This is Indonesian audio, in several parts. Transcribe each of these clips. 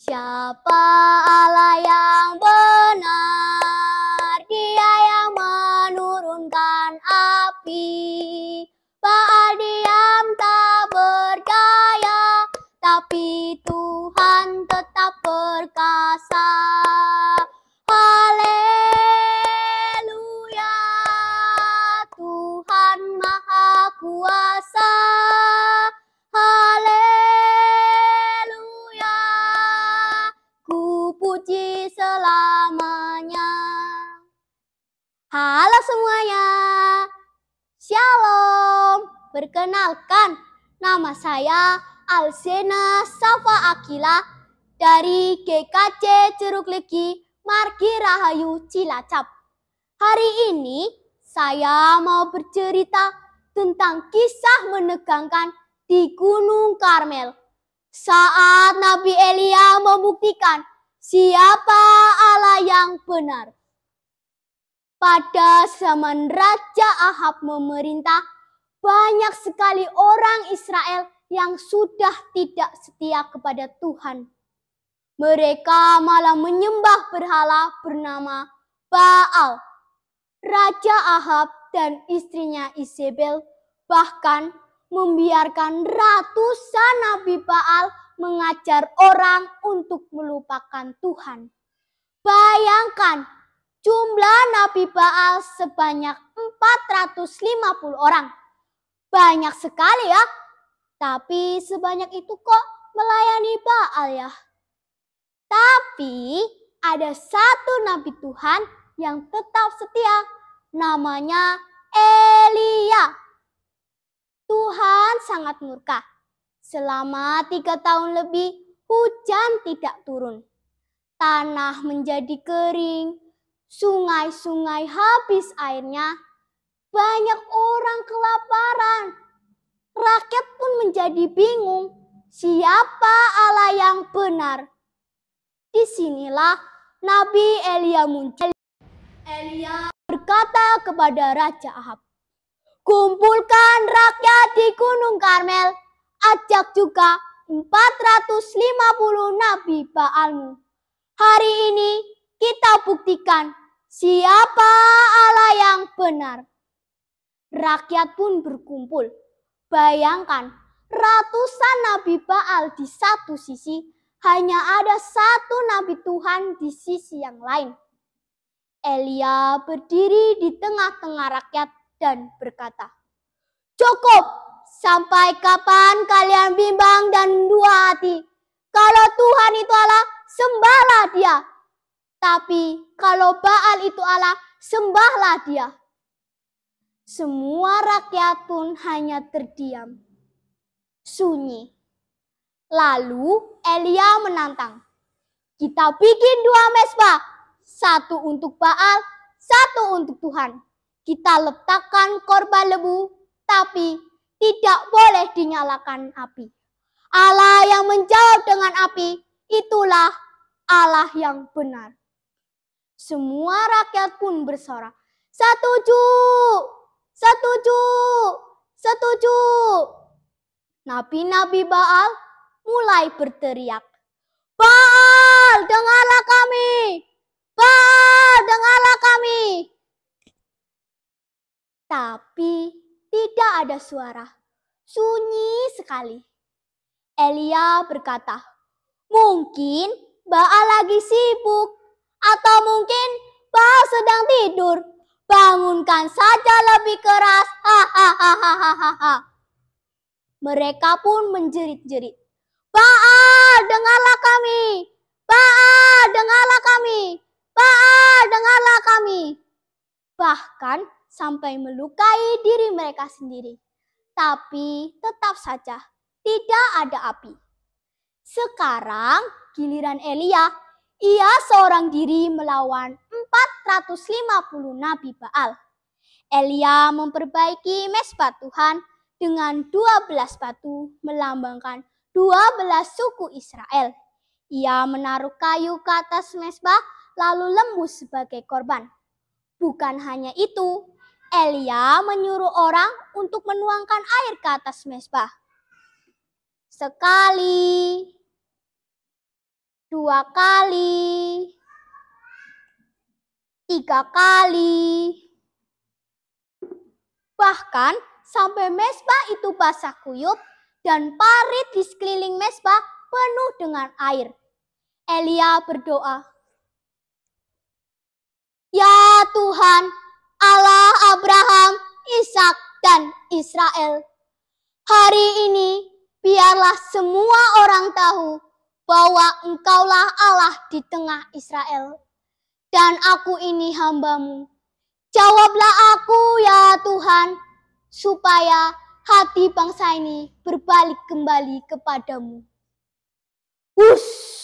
Siapa Allah yang benar? Dia yang menurunkan api. Baal diam tak berdaya, tapi Tuhan tetap perkasa. Haleluya, Tuhan Maha Kuasa. Haleluya, ku puji selamanya. Halo semuanya, Shalom. Perkenalkan, nama saya Alsena Safa Akila dari GKC Curug Legi, Margi Rahayu, Cilacap. Hari ini saya mau bercerita tentang kisah menegangkan di Gunung Karmel saat Nabi Elia membuktikan siapa Allah yang benar. Pada zaman Raja Ahab memerintah, banyak sekali orang Israel yang sudah tidak setia kepada Tuhan. Mereka malah menyembah berhala bernama Baal. Raja Ahab dan istrinya Isabel bahkan membiarkan ratusan nabi Baal mengajar orang untuk melupakan Tuhan. Bayangkan, jumlah nabi Baal sebanyak 450 orang. Banyak sekali ya, tapi sebanyak itu kok melayani Baal ya. Tapi ada satu nabi Tuhan yang tetap setia, namanya Elia. Tuhan sangat murka. Selama 3 tahun lebih hujan tidak turun. Tanah menjadi kering, sungai-sungai habis airnya, banyak orang kelaparan. Rakyat pun menjadi bingung, siapa Allah yang benar. Disinilah Nabi Elia muncul. Elia berkata kepada Raja Ahab, "Kumpulkan rakyat di Gunung Karmel, ajak juga 450 nabi Baalmu. Hari ini kita buktikan siapa Allah yang benar." Rakyat pun berkumpul. Bayangkan, ratusan nabi Baal di satu sisi, hanya ada satu nabi Tuhan di sisi yang lain. Elia berdiri di tengah-tengah rakyat dan berkata, "Cukup, sampai kapan kalian bimbang dan dua hati? Kalau Tuhan itu Allah, sembahlah Dia. Tapi kalau Baal itu Allah, sembahlah Dia." Semua rakyat pun hanya terdiam, sunyi. Lalu Elia menantang, "Kita bikin 2 mezbah, satu untuk Baal, satu untuk Tuhan. Kita letakkan korban lebu, tapi tidak boleh dinyalakan api. Allah yang menjawab dengan api, itulah Allah yang benar." Semua rakyat pun bersorak, "Setuju, setuju, setuju." Nabi-nabi Baal mulai berteriak, "Baal, dengarlah kami! Baal, dengarlah kami!" Tapi tidak ada suara, sunyi sekali. Elia berkata, "Mungkin Baal lagi sibuk, atau mungkin Baal sedang tidur. Bangunkan saja lebih keras." Hahaha. Mereka pun menjerit-jerit, "Baal, dengarlah kami! Baal, dengarlah kami! Baal, dengarlah kami!" Bahkan sampai melukai diri mereka sendiri. Tapi tetap saja tidak ada api. Sekarang giliran Elia. Ia seorang diri melawan 450 nabi Baal. Elia memperbaiki mezbah Tuhan dengan 12 batu melambangkan 12 suku Israel. Ia menaruh kayu ke atas mezbah lalu lembu sebagai korban. Bukan hanya itu, Elia menyuruh orang untuk menuangkan air ke atas mezbah. Sekali, 2 kali, 3 kali. Bahkan sampai mezbah itu basah kuyup dan parit di sekeliling mezbah penuh dengan air. Elia berdoa, "Ya Tuhan, Allah Abraham, Ishak, dan Israel, hari ini biarlah semua orang tahu bahwa Engkaulah Allah di tengah Israel, dan aku ini hamba-Mu. Jawablah aku ya Tuhan, supaya hati bangsa ini berbalik kembali kepadamu." Wush!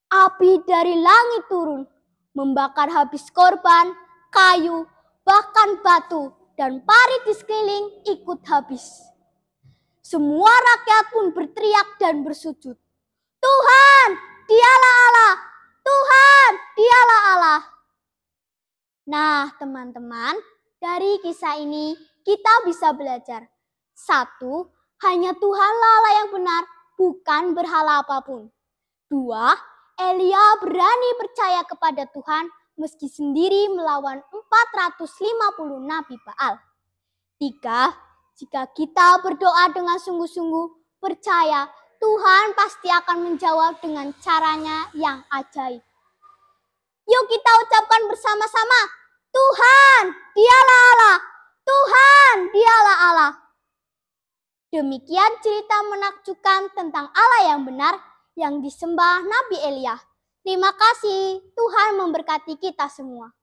Api dari langit turun, membakar habis korban, kayu, bahkan batu, dan parit di sekeliling ikut habis. Semua rakyat pun berteriak dan bersujud, "Tuhan, Dialah Allah! Tuhan, Dialah Allah!" Nah, teman-teman, dari kisah ini kita bisa belajar. 1. Hanya Tuhanlah Allah yang benar, bukan berhala apapun. 2. Elia berani percaya kepada Tuhan meski sendiri melawan 450 nabi Baal. 3. Jika kita berdoa dengan sungguh-sungguh, percaya Tuhan pasti akan menjawab dengan caranya yang ajaib. Yuk kita ucapkan bersama-sama, Tuhan, Dialah Allah! Tuhan, Dialah Allah! Demikian cerita menakjubkan tentang Allah yang benar yang disembah Nabi Elia. Terima kasih, Tuhan memberkati kita semua.